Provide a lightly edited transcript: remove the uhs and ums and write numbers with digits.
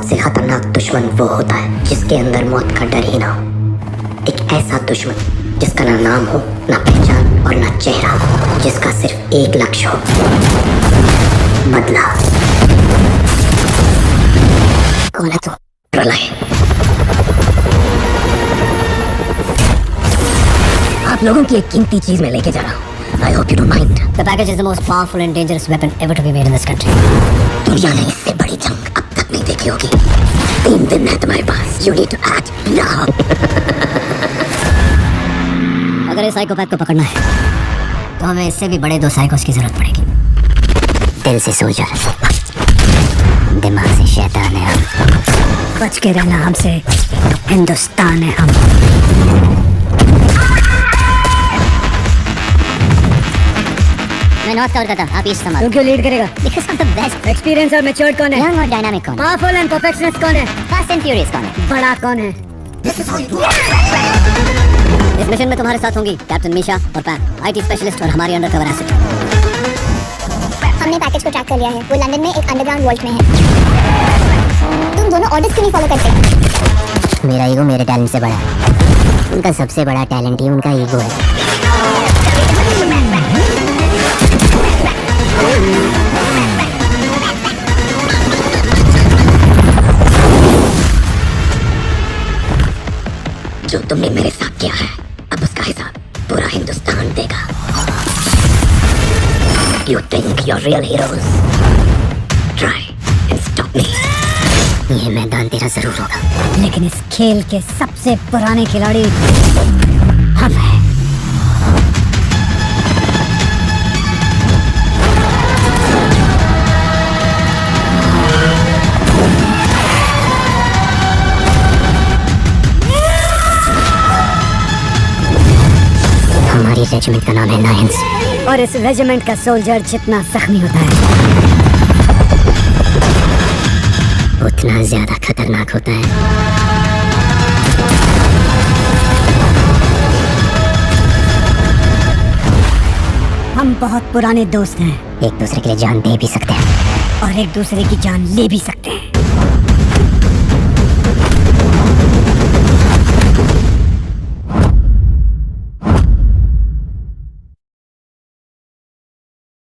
सबसे खतरनाक दुश्मन वो होता है जिसके अंदर मौत का डर ही ना हो। एक ऐसा दुश्मन जिसका ना नाम हो, ना पहचान और ना चेहरा, जिसका सिर्फ एक लक्ष्य हो, बदला। कौन है तू? प्रलय। आप लोगों की एक कीमती चीज में लेके जा रहा हूँ। I hope you don't mind. The package is the most powerful and dangerous weapon ever to be made in this country. दुनिया ने इससे बड़ी जंग अब तक नहीं देखी होगी। 3 दिन है तुम्हारे पास। You need to act now. अगर इस साइकोपैथ को पकड़ना है तो हमें इससे भी बड़े 2 साइकोस की जरूरत पड़ेगी। दिल से सोल्जर, दिमाग से शैतान है हम। बच के रहना हमसे, हिंदुस्तान है हम। मैं नॉर्थ कवर करता, आप ईस्ट संभाल। तू क्यों लीड करेगा? Because I'm the best. Experience और मैच्योर्ड कौन है? यंग और डायनामिक कौन है? पावरफुल एंड परफेक्शनिस्ट कौन है? फास्ट एंड फ्यूरियस कौन है? बड़ा कौन है? इस मिशन में तुम्हारे साथ होंगी कैप्टन मीशा और पैम, आईटी स्पेशलिस्ट और हमारी अंडरकवर एसिड। हमने पैकेज को ट्रैक कर लिया है। वो लंदन में एक अंडरग्राउंड वॉल्ट में है। तुम दोनों ऑर्डर्स क्यों नहीं फॉलो करते? मेरा ईगो मेरे टैलेंट से बड़ा है। उनका सबसे बड़ा टैलेंट ही उनका ईगो है। जो तुमने मेरे साथ किया है, अब उसका हिसाब पूरा हिंदुस्तान देगा। You think you're real heroes? Try and stop me. ये मैदान तेरा जरूर होगा, लेकिन इस खेल के सबसे पुराने खिलाड़ी हम हैं। हमारी रेजिमेंट का नाम है लायंस, और इस रेजिमेंट का सोल्जर जितना जख्मी होता है उतना ज्यादा खतरनाक होता है। हम बहुत पुराने दोस्त हैं, एक दूसरे के लिए जान दे भी सकते हैं और एक दूसरे की जान ले भी सकते हैं।